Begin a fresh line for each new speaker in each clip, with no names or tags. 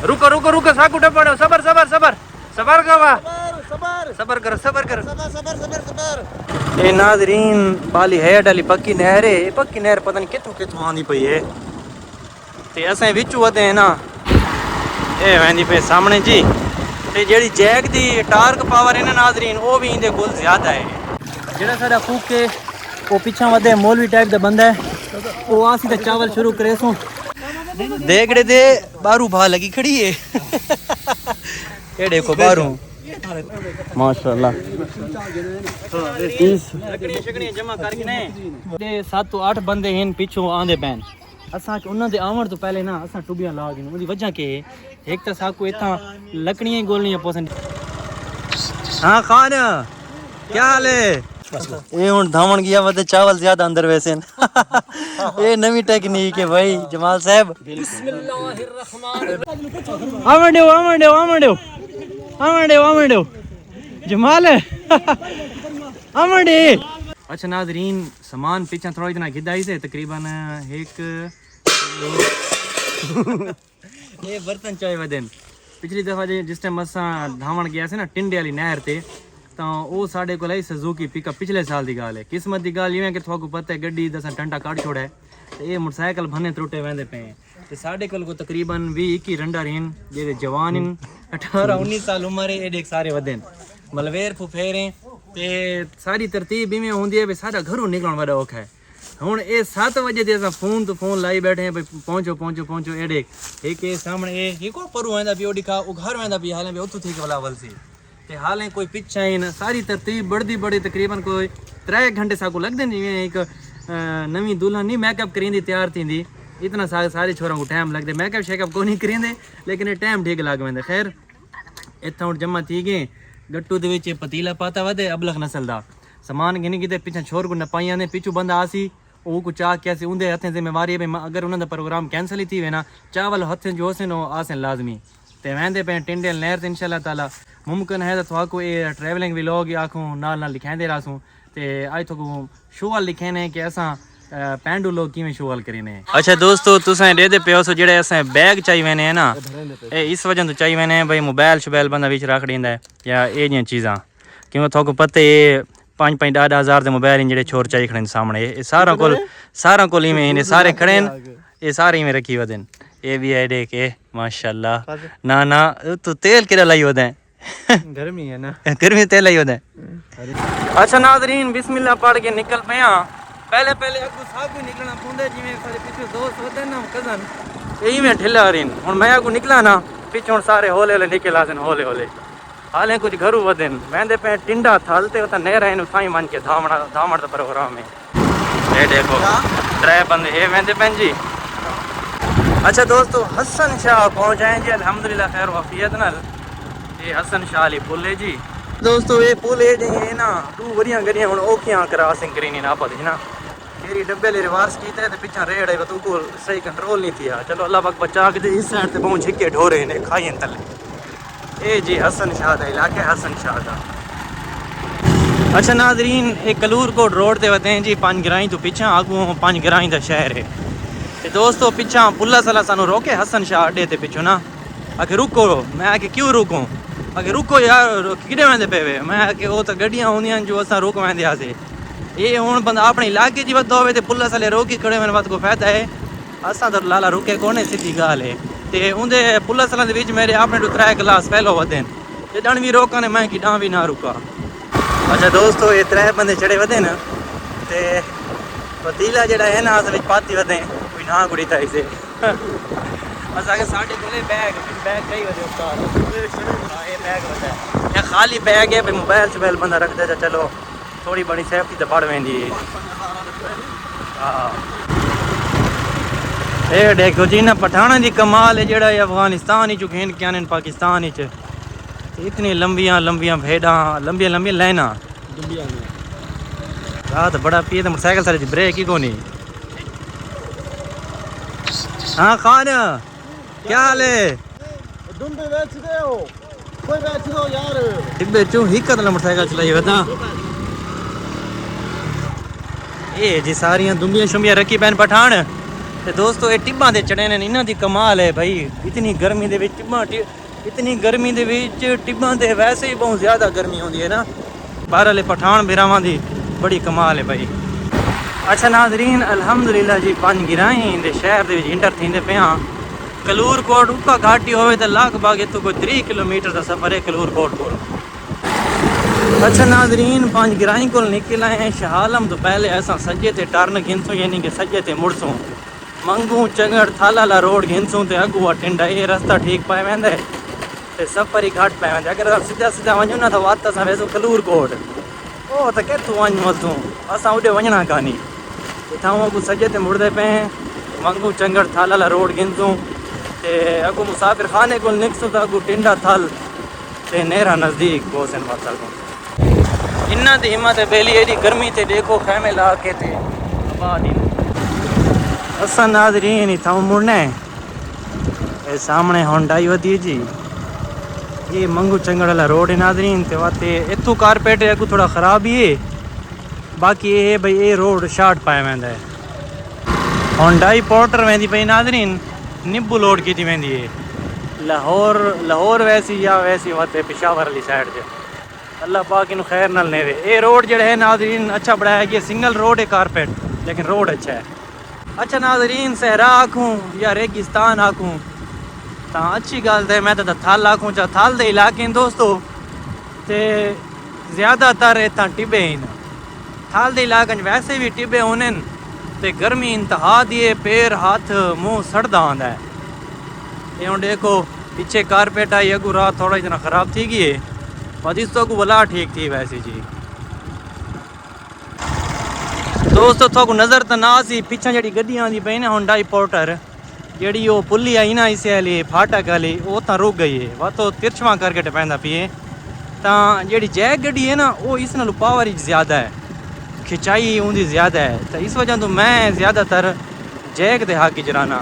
रुको रुको रुको साकू टपड़ो सबर सबर सबर सबर कवा सबर करो सबर करो सबर। ए नाज़रीन बाली हेड वाली पक्की नहर है। पक्की नहर पता नहीं कितों कितों आंदी पई है ते असें विचू वदे हैं ना ए वेंदी पे सामने जी ते जेड़ी जैक दी टार्क पावर है ना नाज़रीन वो भी इंदे कोल ज्यादा है। जेड़ा साडा फूक के वो पीछा वदे मौलवी टाइप दा बंदा है वो आसी ते चावल शुरू करे सो देखड़े दे बारू भा लगी खड़ी है ये देखो बारू माशाल्लाह लकड़ियां जमा करके ने 7 तो 8 बंदे हैं पिछो आंदे पैन असा के उन्हां दे आवण तो पहले ना असा टुबियां ला गए उदी वजह के एक तो साकू इतना लकड़ियां गोलनियां पसंद। हां खान क्या हाल है ये हुन धावण गया वदे चावल ज्यादा अंदर वैसे ये नवी टेक्निक है भाई जमाल साहब। बिस्मिल्लाहिर्रहमानिर्रहीम आमंडे जमाल आमंडे। अच्छा नाज़रीन सामान पीछे थोड़ा इतना गिदाई से तकरीबन एक ये बर्तन चाय वदन पिछली दफा जिस टाइम असा धावण गया से ना टिंडे वाली नहर ते तो वो साढ़े को लाई सुजुकी पिकअप पिछले साल की गाल है। किस्मत की गाल इवें कि थोड़ा पता है गड्डी दसा टंटा कट छोड़ा है तो ये मोटरसाइकिल भन्ने त्रुटे वेंदे पे तो साढ़े को तकरीबन 20-21 रंडा रहीन जेडे जवान इन 18-19 साल उम्र है एडे सारे वदन मलवेर फुफेरे ते सारी तरतीब इवें होंदी है साडा घरों निकलण बड़ा औखा है। हुण ये 7 बजे ते असां फोन तो फोन लाई बैठे हैं भाई पहुंचो पहुंचो पहुंचो एडे एक सामने ये को परू वेंदा भी ओडी खा घर वेंदा भी हाले में उथु थी के वलावल से ते हाले कोई पिछा इन सारी तरतीब बढ़दी बड़ी तकरीबन कोई 3 घंटे साकू लगदे जिवें एक नवी दुल्हन नहीं मेकअप करींदी तैयार थींदी इतना सारे छोरों को टाइम लगदे मेकअप शेकअप को नहीं करींदे लेकिन ये टाइम ठीक लग वेंदे। खैर इतना हुण जमा थी गए गट्टू दे विच पतीला पाता वदे अबलख नस्ल दा सामान गिनी किते पिछा छोर को नपाइयां ने पिछू बंदा आसी वो को चाह कैसे उनके हथें जिम्मेवारी है अगर उन्होंने प्रोग्राम कैंसिल ही थी वे ना चावल हथें जो से नो आसन लाजमी ते वेंदे पे टिंडे नहर इंशाल्लाह ताला मुमकिन है तो थोको ये ट्रैवलिंग व्लॉग आखूँ नाल नाल लिखांदे रासूं ते आज थोको शोअल लिखे ने कि असां पेंडू लोग किवें शोअल करीने। अच्छा दोस्तों तुसें दे दे पियो सो जेड़े असें बैग चाहिए वेने है ना ए इस वजह तो चाहिए वेने भाई मोबाइल शोबाइल बंदा विच रख दिंदा है या ये जियां चीज़ां क्यों थोको पता है 5-5 हज़ार के मोबाइल जेडे छोर चाहिए खड़े सामने ये सारा को इवें सारे खड़े ये सारे इवें रखी वदन ये भी है देख के माशाल्लाह ना ना तो तेल किरा लाई वदे गर्मी है ना गर्मी तेल लाई वदे। अच्छा नाज़रीन बिस्मिल्लाह पढ़ के निकल पे पहले अगू सागू निकलना पुंदे जिवें सारे पीछे दोस्त वदे ना कजन यही में ठिला रहीन हुन मैं अगू निकला ना पीछे सारे होले होले निकल आसन होले होले हाले कुछ घरू वदन वेंदे पे टिंडा थालते होता नहर है साई मन के धावण दा प्रोग्राम में ये देखो 3 बंदे हे वेंदे पेन जी। अच्छा दोस्तों हसन शाह पहुंचाए जी अल्हम्दुलिल्लाह खैर वफियत नाल ये हसन शाह अली पुल है जी। दोस्तों ये पुल है जी ना 2 वरियां गड्डियां हुन ओखियां क्रॉसिंग करीनी ना पड़ी ना तेरी डब्बे ले रिवर्स कीते ते पीछे रेड़ है तो को सही कंट्रोल नहीं किया चलो अल्लाह पाक बचा के इस साइड ते पहुंच के ढोरे ने खाई तले ए जी हसन शाह का इलाका हसन शाह का। अच्छा नाज़रीन एक कलूर कोट रोड ते वते हैं जी 5 ग्राई तो पीछा आगू 5 ग्राई का शहर है ते दोस्तों पीछा पुल्ला सला सानू रोके हसन शाह अड्डे ते पिछो ना आके रुको मैं आके क्यों रुको आके रुको यार किडे वेंदे पे मैं आके वो तो गड्डियां होंदियां जो असा रोक वेंदे आसे ये हुण बंदा अपने इलाके च वधो होवे ते पुल्ला सले रोकी खड़े मेरे बात को फायदा है असा तो लाला रुके कोने सीधी गाल है ते उनदे पुल्ला सलां दे विच मेरे अपने 3 क्लास पहलो वदन ते डण भी रोका ने मैं कि डां भी ना रुका। अच्छा दोस्तों ये 3 बंदे चढ़े वदे ना ते पतीला जेड़ा है ना अस विच पाती वदे कोई ना कुड़ी ताई से असा के साडे कोले बैग कई वदे उस्ताद ये बैग वदा ये खाली बैग है पे मोबाइल शोबाइल बंदा रख दे चलो थोड़ी बड़ी सेफ्टी तो बढ़ वेंदी हां ए देखो जी ना पठाना दी कमाल है जेड़ा अफगानिस्तान ही खेन क्या ने पाकिस्तान ही इतनी लंबियां भेड़ा लंबियां लाइना रात बड़ा पिए तो मोटरसाइकिल सारी ब्रेक ही कोनी। हाँ खान क्या हाल है
डुंबे बेचते हो कोई बेच दो यार
एक बेचो ही कदला मोटरसाइकिल चलाई बता ये जी सारियां दुम्बियां शुम्बियां रखी पैन पठान ਤੇ ਦੋਸਤੋ ਇਹ ਟਿੱਬਾਂ ਦੇ ਚੜੇ ਨੇ ਇਹਨਾਂ ਦੀ ਕਮਾਲ ਹੈ ਭਾਈ। ਇਤਨੀ ਗਰਮੀ ਦੇ ਵਿੱਚ ਇਤਨੀ ਗਰਮੀ ਦੇ ਵਿੱਚ ਟਿੱਬਾਂ ਦੇ ਵੈਸੇ ਹੀ ਬਹੁਤ ਜ਼ਿਆਦਾ ਗਰਮੀ ਹੁੰਦੀ ਹੈ ਨਾ। ਬਾਹਰ ਵਾਲੇ ਪਠਾਨ ਬਿਰਾਵਾਂ ਦੀ ਬੜੀ ਕਮਾਲ ਹੈ ਭਾਈ। ਅੱਛਾ ਨਾਜ਼ਰੀਨ ਅਲਹਮਦੁਲਿਲਾ ਜੀ ਪੰਜ ਗਿਰਾਈ ਦੇ ਸ਼ਹਿਰ ਦੇ ਵਿੱਚ ਇੰਟਰ ਥੀਂਦੇ ਪਿਆ। ਕਲੂਰਕੋਟ ਉੱਕਾ ਘਾਟੀ ਹੋਵੇ ਤਾਂ ਲਗਭਗ ਇੱਥੋਂ ਕੋਈ 3 किलोमीटर ਦਾ ਸਫ਼ਰ ਹੈ ਕਲੂਰਕੋਟ ਕੋਲ। अच्छा नाजरीन पंज गिराई को निकल आए हैं शाहआलम तो पहले ऐसा सज्जे ते टर्न गिनसूं यानी कि सज्जे ते मुड़सूं मंगू चंगड़ थाला रोड गिनसूं ते अगुआ टिंडा ये रास्ता ठीक पाए वेंदे ते सफ़र ही घट पाए वेंदे। अगर सीधा सीधा वञूं ना तो वात असां वेसो कलूरकोट ओ त किथों वञूं असूं असां उॾे वञणा कान्हे। इथां अगू सज्जे ते मुड़दे पे मंगू चंगड़ थाला रोड गिनसूं ते अगू मुसाफिर खाने को निकसूं तो अगू टिंडा थल ते नेरा नज़दीक पहुंचन वात को। इन्ना दी हिम्मत है बेली एडी गर्मी ते देखो खैमे ला के ते आबाद असा नाज़रीन इथां मुड़ना है। ए सामने होंडाई वधी जी ये मंगू चंगड़ वाला रोड है नाज़रीन ते वाते इथों कारपेट अगू थोड़ा ख़राब ही है। बाकी ये भाई ये रोड शार्ट पाया वेंदा है। होंडाई पोर्टर वेंदी पई नाज़रीन निब्बू लोड की वेंदी है लाहौर वैसी या वैसी वाते पेशावर वाली साइड से। अल्लाह पाक इन खैर नल नेवे। ये रोड जो है नाज़रीन अच्छा बनाया गया सिंगल रोड है कारपेट लेकिन रोड अच्छा है। अच्छा नाज़रीन सहरा आखूँ या रेगिस्तान आखूँ तो अच्छी गल है मैं तो थल आखूँ चाहे थल के इलाके दोस्तों तो ज़्यादातर इतना टिब्बे हैं। थल के इलाके वैसे भी टिब्बे होने तो गर्मी इंतहा दिए पैर हाथ मुँह सड़दा आंदा है। ये हूँ देखो पीछे कारपेट आई अगू रात थोड़ा इतना ख़राब थी गई है और इस तो वला ठीक थी वैसे जी। दोस्तों थोक नज़र तो ना सी पिछा जी गड्डियां आती पई ना होंडाई पोर्टर जी वो पुली आई ना इसे वाली फाटक वाली वो तो रुक गई है वह तो तिरछवा करके टपैंदा पिए तो जी जैक गड्डी है ना वो इस नाल पावर ज़्यादा है खिंचाई उनकी ज़्यादा है तो इस वजह तो मैं ज़्यादातर जैक दे हाकी चलाना।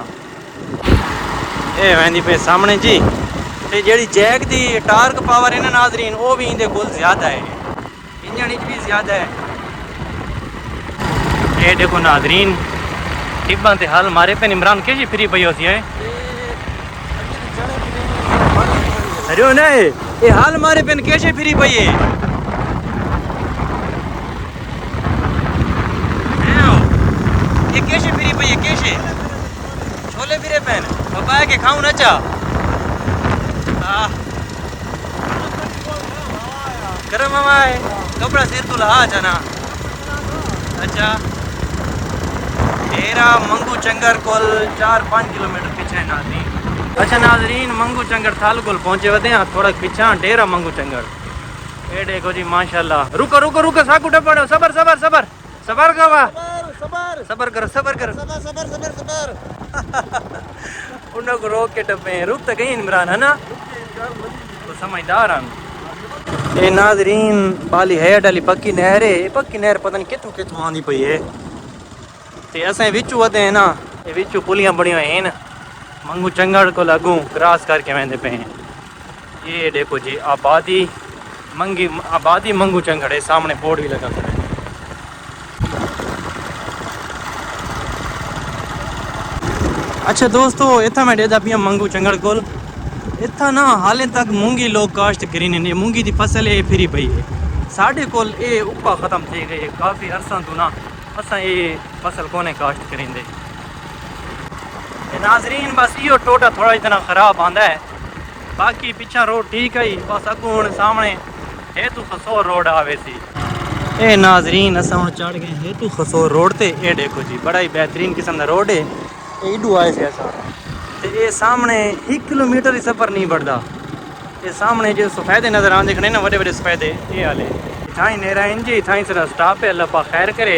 ये वैंदी पे सामने जी ते जी जैक की टार्क पावर है ना नाज़रीन वो भी इनके कोल ज़्यादा है इंजन भी ज़्यादा है। ये देखो नाज़रीन टिब्बा ते हाल मारे पे इमरान कैसी फ्री पई होती है। अरे नहीं ये हाल मारे पे कैसे फ्री पई है ये कैसे फ्री पई है कैसे छोले फिरे पेन पापा के खाऊं ना चा गरम हवा है कपड़ा सिर तो लहा जाना। अच्छा डेरा मंगू चंगड़ कोल 4-5 किलोमीटर पीछे है नाज़रीन। अच्छा नाज़रीन मंगू चंगड़ थाल कोल पहुंचे वधे हाँ थोड़ा पीछा डेरा मंगू चंगड़। ये देखो जी माशाल्लाह रुको रुको रुको साकू टपड़ो सबर सबर सबर सबर कवा सबर करो सबर करो सबर उनको रोक के टपे रुक तो गई इमरान है ना तो समझदार हैं। ये नाज़रीन बाली हेड वाली पक्की नहर है पक्की नहर पता नहीं कितों कितों आँदी पई है तो असें विचू वधे हैं ना ये विचू पुलियां बनी हुई हैं मंगू चंगड़ को लगू क्रॉस करके वेंदे पे हैं। ये देखो जी आबादी मंगू चंगड़ है सामने बोर्ड भी लगा खड़ा है। अच्छा दोस्तों इतना मैं डेदा पिया मंगू चंगड़ कोल इतना ना हाले तक मूंगी लोग काश्त करी ने मूंगी की फसल ये फिरी पई है साढ़े कोल ये उपा ख़त्म थी गई है काफ़ी अरसा तो ना असा ये फसल कोने काश्त करेंदे। नाज़रीन बस यो टोटा थोड़ा इतना ख़राब आंदा है बाकी पिछा रोड ठीक है बस अगू हूँ सामने हेतु खसोर रोड आवे सी। ए नाज़रीन असा हूँ चढ़ गए हेतु खसोर रोड ते ये देखो जी बड़ा ही बेहतरीन किस्म का रोड है एडू आए से असा तो ये सामने 1 किलोमीटर ही सफ़र नहीं बढ़ता। ये सामने जो सफ़ेदे नज़र आते खड़े ना बड़े बड़े सफ़ेदे ये वाले इतना ही नेरा इंज इतना ही सारा स्टाफ है अल्लाह पाक खैर करे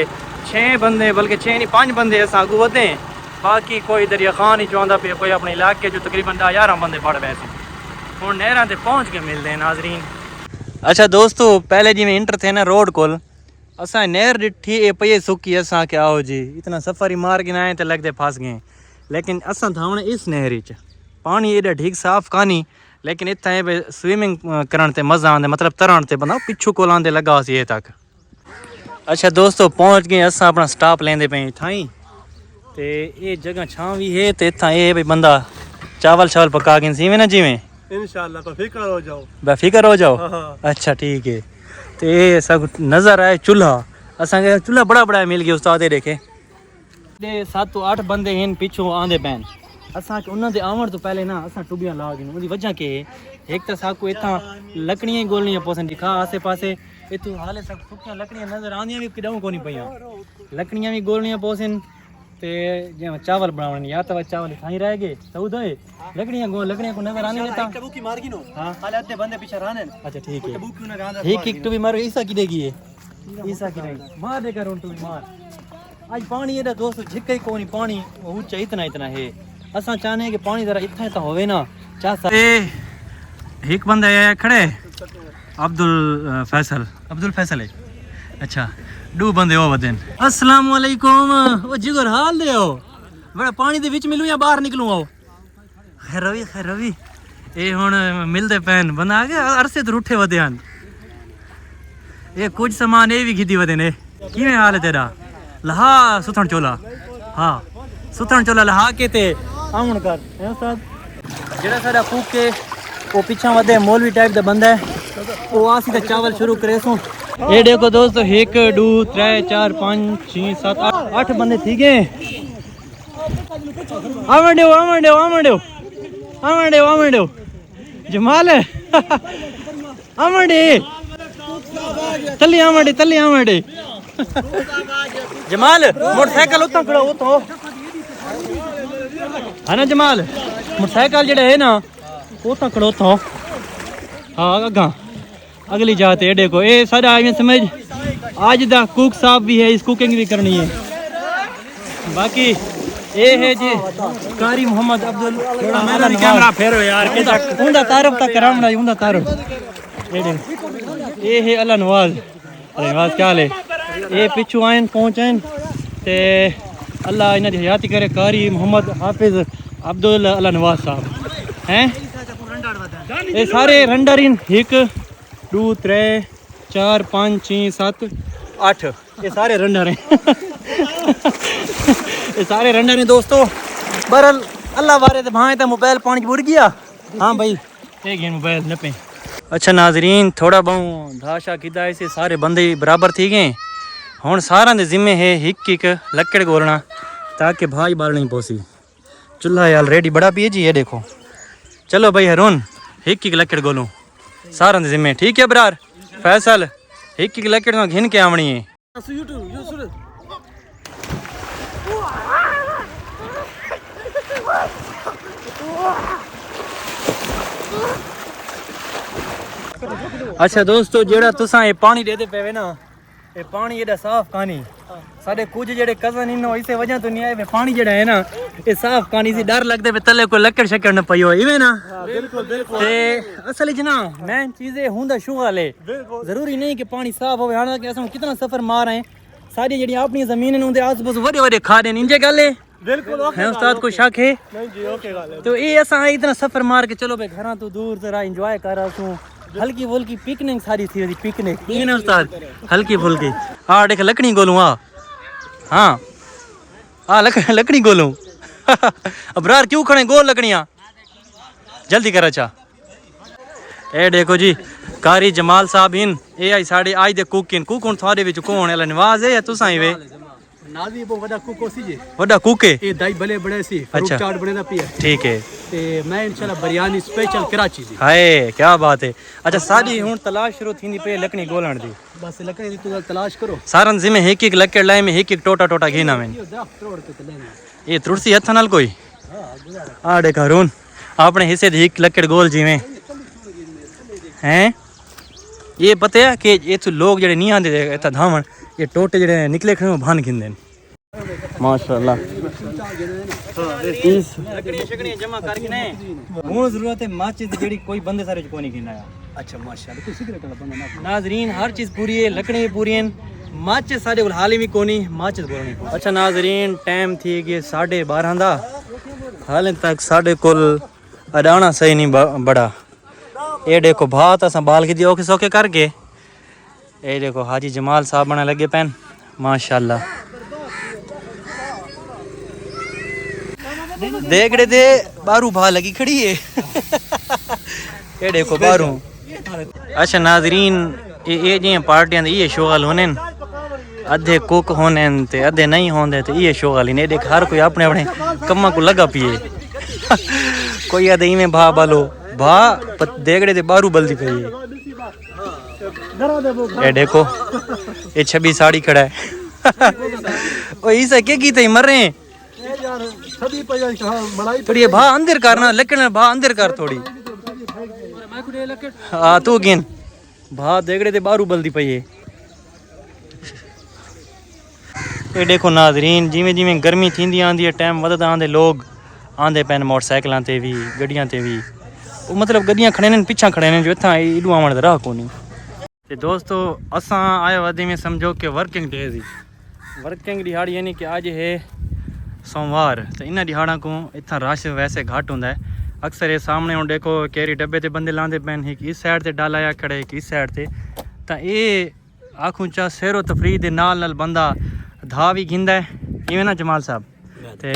6 बंदे बल्कि 6 नहीं 5 बंदे अस आगू वधे बाकी कोई दरिया खान ही चाहता पे कोई अपने इलाके जो तकरीबन 11 बंदे पड़ वैसे हूँ नहर से पहुँच के मिलते हैं नाज़रीन। अच्छा दोस्तों पहले जिमें इंटर थे ना रोड कोल असा नहर डिठी ये पई सुकी असा क्या हो जी इतना सफ़र ही मार के आए तो लगते फंस गए लेकिन असा थावण इस नहर पानी एडा ठीक साफ कानी लेकिन इतना स्विमिंग करन ते मज़ा आंदा मतलब तरण ते बंदा पिछू कोल आंदे लगा सी ये तक। अच्छा दोस्तों पहुँच गए असा अपना स्टाप लेंदे पे थाई ते ये जगह छां भी है ते इत्थां ये भाई बंदा चावल पका के सीवे ना जिवें
इंशाल्लाह बेफिक्र हो जाओ।
बेफिक्र हो जाओ।
हाँ।
अच्छा ठीक है। तो ये सब नज़र आए चूल्हा असांखे चूल्हा बड़ा मिल गया उस्ताद ये देखे 7 तो 8 बंदे हैं पिछों आंदे पैन असांखे उन्हां दे आवन तो पहले ना असां टुबियां ला गए उनकी वजह के एक तो साकू इत्थां लकड़ियां ही गोलनियां पोसन दिखा आसे पासे इतों हाले सब सुखियां लकड़ियां नज़र आंदियां भी किडूं कोनी पईयां लकड़ियां भी गोलनियां पोसन ते जे चावल बनावन या तो चावल खाई रह गए सऊद है लकड़ियां को नजर आने देता
बुकी मार गिनो।
हां
हाले अत्ते बंदे पीछे रहने।
अच्छा ठीक है
बुकी ने गांदा
एक टुबी मारो ईसा की देगी है ईसा की देगी मार दे कर टुबी मार आज पानी एडा दोस्त झिक ही कोनी पानी ऊंचा इतना है असा चाहने कि पानी जरा इतना होवे ना चाह एक बंदा आया खड़े अब्दुल फैसल है अच्छा दो बंदे हो वदन अस्सलाम वालेकुम ओ जिगर हाल दे हो बड़ा पानी दे विच मिलूं या बाहर निकलूं आओ खैर रवि ए हुन मिलदे पैन बंदा आ गया अरसे तो रूठे वदन ये कुछ सामान ये भी खिदी वदे ने किवें हाल है तेरा लहा सुथण चोला हाँ सुथण चोला लहा के ते आउण कर है उस्ताद जेड़ा साडा फूक के वो पीछा वदे मौलवी टाइप दा बंदा है वो आसी दा चावल शुरू करे सो ये देखो दोस्तों 1 2 3 4 5 6 7 8 बंदे ठीक है आमंडे जमाल आमंडे तली आमंडे जमाल मोटरसाइकिल उतना खड़ा हो तो है ना जमाल मोटरसाइकिल जेड़ा है ना उतना खड़ो तो हाँ अगा अगली जात है देखो ये सारा आगे समझ आज दा कुक साहब भी है इस कुकिंग भी करनी है बाकी ये है जी कारी मोहम्मद अब्दुल मेरा कैमरा फेरो यार उनका तारफ तक करामड़ा उनका तारफ ये है अल्लाह नवाज क्या हाल है ये पिछू आए पहुंचे ते अल्लाह इन्हां दी हयाती करे कारी मोहम्मद हाफिज अब्दुल अल्लाह नवाज साहब हैं ये सारे रंडर इन 1 2 3 4 5 6 7 8 ये सारे रंडर हैं ये सारे रंडर हैं दोस्तों बरल अल्लाह वारे ते भाए ता मोबाइल पानी बुर गया हाँ भाई एक है मोबाइल नपे अच्छा नाजरीन थोड़ा बहु धाशा किदा ऐसे सारे बंदे बराबर थी गए हुण सारा दे जिम्मे है एक लकड़ गोलना ताकि भाई बाल नहीं पोसी चूल्हा ऑलरेडी बड़ा भी है जी ये देखो चलो भाई हरून एक लकड़ गोलूं सारा दे जिम्मे ठीक है बरार फैसल एक लकड़ तो घिन के आवनी है अच्छा दोस्तों जेड़ा तुसा ये पानी देते पे ना ये पानी एडा साफ कहानी साडे कुछ जेड़े कजन इन इसे वजह तो नहीं आए पानी जेड़ा है ना ये साफ कहानी सी डर लगदे पे तले कोई लकड़ शक्कड़ न पई हो इवे ना
बिल्कुल बिल्कुल
ते असल जना मैं चीजें हुंदा शू वाले जरूरी नहीं कि पानी साफ होवे हां कि अस कितना सफर मार आए सारी जेड़ी अपनी जमीन है उनदे आस पास बड़े बड़े खादे इंजे गल है
बिल्कुल
है उस्ताद को शक है
नहीं जी ओके गल है
तो ये असा इतना सफर मार के चलो भाई घरा तो दूर जरा एंजॉय कर रहा हल्की फुल्की पिकनिक सारी थी पिकनिक ठीक है ना उस्ताद हल्की फुल्की हाँ देख लकड़ी गोलू हाँ लकड़ी गोलू अबरार क्यों खड़े गोल लकड़ियाँ जल्दी कर अच्छा ए देखो जी कारी जमाल साहब इन ए आई साढ़े आज दे कुक इन कुक थोड़े विच कौन है नवाज है या तुसा ही वे
नाजी वो वड़ा कुको सी जी
वड़ा कुक है
ये दाई भले बड़े सी फ्रूट चाट बनेदा पिया
ठीक है
ते मैं इंशाल्लाह बिरयानी स्पेशल कराची दी
हाय क्या बात है अच्छा साडी हुन तलाश शुरू थींदी पे लकड़ी गोलण दी
बस लकड़ी दी तू तलाश करो
सारन जिमे एक लकड़ लाए में एक टोटा घीना में ये तुरसी हथ नाल कोई आ देख हरून अपने हिस्से दी एक लकड़ गोल जिवें हैं ये पता है कि ये तो लोग जेड़े नहीं आंदे इतना धावण ये टोटे जेड़े निकले खड़े भान खिंदे माशाल्लाह लकड़ियां शकड़ियां जमा करके ने हुन जरूरत है माचिस जेड़ी कोई बंदे सारे को नहीं खिंदाया
अच्छा माशाल्लाह तू सिगरेट वाला बंदा ना
नाजरीन हर चीज पूरी है लकड़ी पूरी है माचिस सारे को हाल ही कोनी माचिस बोलनी अच्छा नाजरीन टाइम थी कि 12:30 दा हाल तक साडे कोल अडाना सही नहीं बड़ा ये देखो भात असा बाल के दियो सौखे करके ये देखो हाजी जमाल साहब बना लगे पैन माशाल्लाह देगड़े दे बारू भा लगी खड़ी है ये देखो बारू। अच्छा नाजरीन ये जी पार्टियां दे ये शोगल होने अद्धे कुक होने ते अद्धे नहीं होंदे ते ये शोगल ही ने देख हर कोई अपने अपने कम्मा को लगा पिए कोई आदे इवें भा बालो भा देगड़े दे बारू बल्दी पई है। ये देखो ये 26 साड़ी खड़ा है ओ इसे के की मर रहे हैं थोड़ी भा अंदर करना लेकिन भा अंदर कर थोड़ी हाँ तू गिन भा देगड़े दे बारू बल्दी पई है। ये देखो नाजरीन जिमें जिमें गर्मी थींदी आंदी है टाइम वधदा आंदे लोग आंदे पैन मोटरसाइकिलां ते भी गड्डियां ते भी वो मतलब गड्डियां खड़े ने पिछा खड़े ने जो इत्थां इडू आवण दा राह कोनी। ते दोस्तों असां आए वदी में समझो कि वर्किंग डेज ही वर्किंग दिहाड़ी यानी कि अज है सोमवार तो इन्हां दिहाड़ा को इतना रश वैसे घट होंदा है अक्सर ये सामने हूँ देखो केरी डब्बे ते बंदे लांदे पैन एक इस साइड ते डाला या खड़े एक इस साइड ते तो ये आखूँ चा सैरो तफरी दे नाल बंदा धा भी घिंदा है इवें ना जमाल साहब ते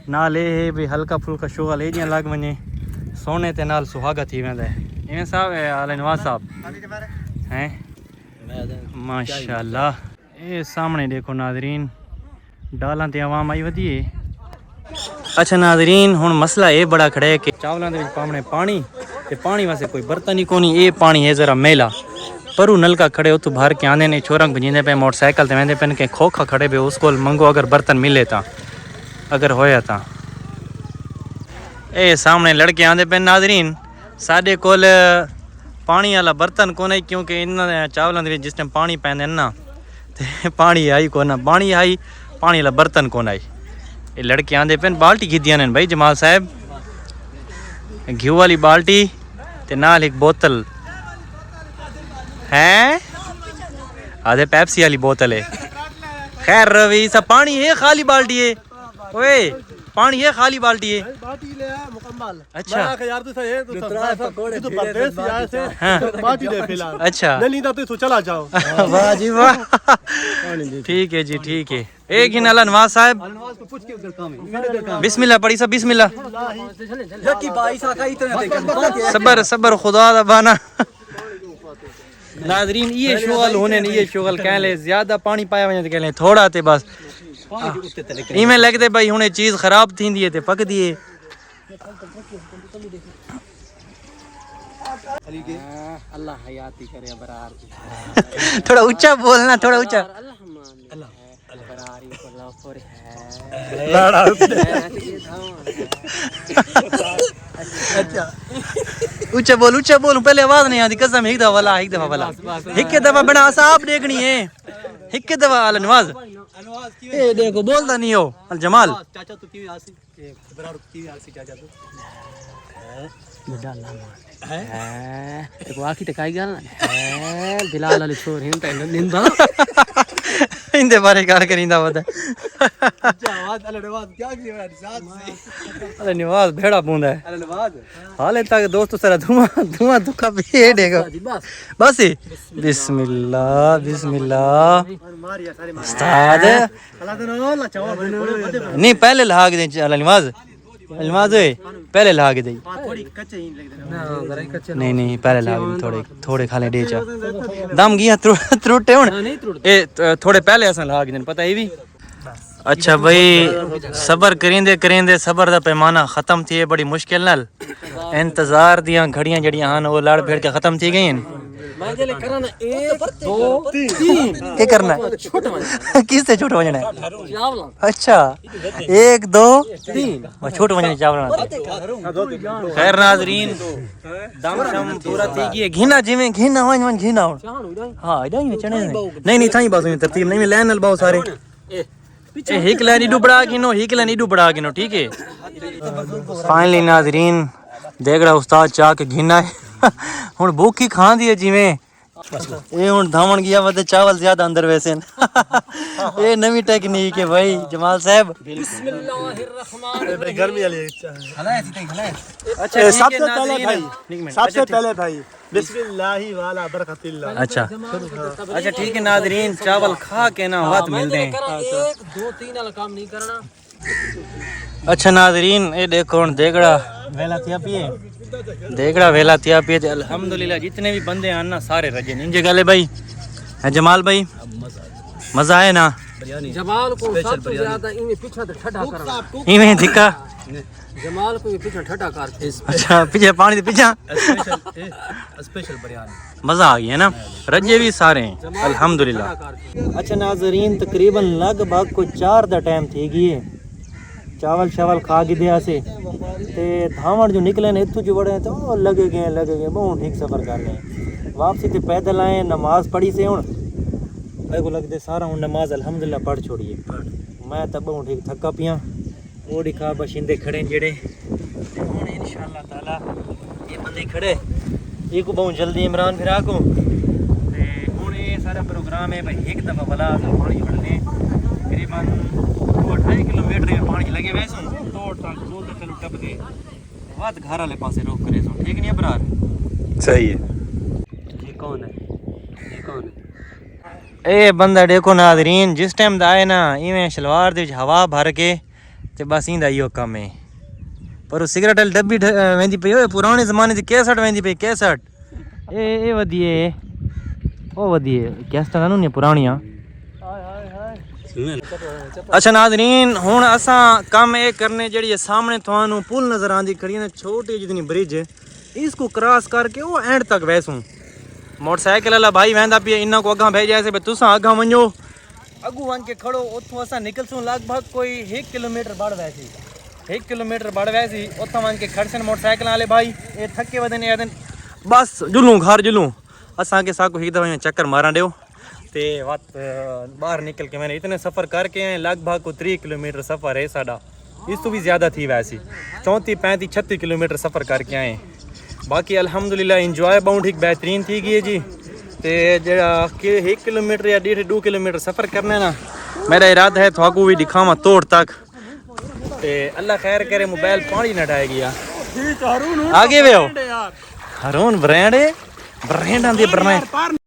नाल ये भी हल्का फुल्का शोगल ये जियां लग वने सोने ते नाल सुहागा थी वेंदा है इवें साहब आले नवाज साहब हैं माशाल्लाह। ये सामने देखो नाजरीन डालां ते आवाम आई वधी है। अच्छा नाजरीन हुण मसला ये बड़ा खड़ा है कि चावलों के पावने पानी ते पानी वास्ते कोई बर्तन ही कोनी ये पानी है जरा मेला परू नलका खड़े उतू भर के आने ने छोरंग भजींदे पे मोटरसाइकिल ते वेंदे पेन के खोखा खड़े पे उसको मंगो अगर बर्तन मिले ता अगर होया ता ए सामने लड़के आंदे पे नाजरीन साडे कोल पानी वाला बर्तन कोने क्योंकि इन चावलों के जिस टाइम पानी पैंदे ना ते पानी आई कोना पानी आई पानी वाला बर्तन कोन आई ये लड़के आंदे पे बाल्टी खिदियां ने भाई जमाल साहब घी वाली बाल्टी ते नाल एक बोतल है आधे पेप्सी वाली बोतल है। खैर रवि सब पानी है खाली बाल्टी है ओए पानी है खाली बाल्टी है मुकम्मल। अच्छा यार तो है तो परदेस यार से बाल्टी दे फिलहाल अच्छा नहीं तो चला जाओ वाह जी वाह ठीक है जी ठीक है। एक ही नाला नवाज साहब बिस्मिल्लाह पढ़ी सब बिस्मिल्लाह सबर सबर खुदा दा बाना। नाजरीन ये शोगल होने ये शोगल कह ले ज्यादा पानी पाया वजह कह ले थोड़ा ते बस इवें लगदे भाई हुणे चीज खराब थींदी है ते पकदी है। अल्लाह हयाती करे बरार थोड़ा ऊंचा बोलना थोड़ा ऊंचा अच्छा ऊंचा बोल पहले आवाज नहीं आती कसम एक दफा वाला एक दफा बना साहब देखनी है एक दफा अल नवाज ए देखो बोलता नहीं हो अल जमाल चाचा तू की आसी बरार की आसी चाचा तू बड़ा लामा है देखो आखी ते काई गल है बिलाल वाले छोर हिंदा निंदा इंदे बारे कार करिंदा वदा अच्छा आवाज अल नवाज क्या की साथ से अल नवाज भेड़ा पूंदा है अल नवाज हाले तक दोस्तों सारा धुआं दुखा पे देखो बस बिस्मिल्लाह बिस्मिल्लाह उस्ताद नहीं पहले लाग दे अल नवाज अलमाज पहले लाग दे नहीं नहीं पहले लाग थोड़े थोड़े खाले डे चा दम गया त्रुटे हुन ए थोड़े पहले असन लाग देन पता है भी। अच्छा भाई सबर करेंदे करेंदे सबर दा पैमाना खत्म थी बड़ी मुश्किल नाल इंतजार दियां घड़ियां जड़ियां हन वो लड़ फिर के खत्म थी गई करना 1 2 3 क्या करना किससे छोटा वजन है अच्छा 1 2 3 छोटा वजन चावल। खैर नाजरीन दम शम पूरा थी गई घिना जिवें घिना वन घिना हां इधर ही चने नहीं थाई बस तरतीब नहीं लाइन नाल बहुत सारे हिक लाइन इडू बड़ा गिनो हिक लाइन इडू बड़ा गिनो ठीक है। फाइनली नाजरीन देगड़ा उस्ताद चा के घिना है हुण भूखी खांदी है जिवें ये हुण धावण गया वदे चावल ज्यादा अंदर वैसे ये नवी टेक्निक है भाई जमाल साहब बिस्मिल्लाहिर्रहमानिर्रहीम गर्मी वाली अच्छा सबसे पहले भाई बिस्मिल्लाही वाला बरकतिल्लाह। अच्छा अच्छा ठीक है नाजरीन चावल खा के ना हाथ मिलते हैं 1 2 3 वाला काम नहीं करना अच्छा नाज़रीन ये देखो हुण देगड़ा वेला थिया पिए देगड़ा वेला थिया पिए ते अल्हम्दुलिल्लाह जितने भी बंदे आन ना सारे रजे इंजे गले भाई है जमाल भाई मजा आए ना
जमाल को सबसे ज्यादा इन्हें पीछे तो ठंडा करना
इवें दिखा
जमाल को पीछे ठंडा कर
अच्छा पीछे पानी दे पीछे
स्पेशल बिरयानी
मजा आ गया ना रजे भी सारे हैं अल्हम्दुलिल्लाह। अच्छा नाज़रीन तकरीबन लगभग कोई 4 दा टाइम थी गई है चावल शावल खा के दिया से ते धावण जो निकले ने इत्थू जो बड़े तो लगे गए बहुत ठीक सफ़र कर रहे हैं वापसी ते पैदल आए नमाज पढ़ी से हुण मेरे को लगते सारा हूँ नमाज अल्हम्दुलिल्लाह पढ़ छोड़िए मैं तब बहुत ठीक थका पिया वो दिखा बशिंदे खड़े जेड़े हुण इंशाअल्लाह ताला ये बंदे खड़े ये को बहुत जल्दी इमरान फिरा को ते हुण ये सारा प्रोग्राम है भाई एक दफ़ा भला पानी बढ़ने तकरीबन 2-2.5 किलोमीटर में पानी लगे वैसे 2 किलो टप के बाद घर वाले पासे रोक करे सो ठीक नहीं है बरार
सही है।
ये कौन है ए बंदा देखो नाज़रीन जिस टाइम दा आए ना इवें शलवार दे विच हवा भर के ते बस इंदा इहो कम है पर वो सिगरेट वाली डब्बी वेंदी पई ओए पुराने ज़माने दी कैसेट वेंदी पई कैसेट ए वधिए ओ वधिए कैसेट ना नी पुरानियां। अच्छा नाज़रीन हुण असां कम ए करने जेड़ी सामने तुहानू पुल नज़र आंदी खड़ी है छोटी जितनी ब्रिज इसको क्रॉस करके वो एंड तक वैसूं मोटरसाइकिल वाला भाई वेंदा पिए इन्ना को अगा भेजा ऐसे तुसा अगा वञो अगू वन के खड़ो उतो असां निकलसूं लगभग कोई 1 किलोमीटर बढ़ वैसी 1 किलोमीटर बढ़ वैसी उतो वन के खड़सन मोटरसाइकिल वाले भाई ये थके वदन आदन बस जुलूं घर जुलूं असां के साको एक दफा चक्कर मारा दियो ते वत बाहर निकल के मैंने इतने सफ़र करके आए लगभग को 3 किलोमीटर सफ़र है साडा इस तो भी ज़्यादा थी वैसी 34-35-36 किलोमीटर सफ़र करके आए बाकी अल्हम्दुलिल्लाह इंजॉय बहुत एक बेहतरीन थी गई है जी ते जरा 1 किलोमीटर या 1.5-2 किलोमीटर सफ़र करना है ना मेरा इरादा है थाकू भी दिखावा तोड़ तक ते अल्लाह खैर करे मोबाइल पानी न डाए गया आगे वे हो हरून ब्रांड है ब्रांड आंदी ब्रांड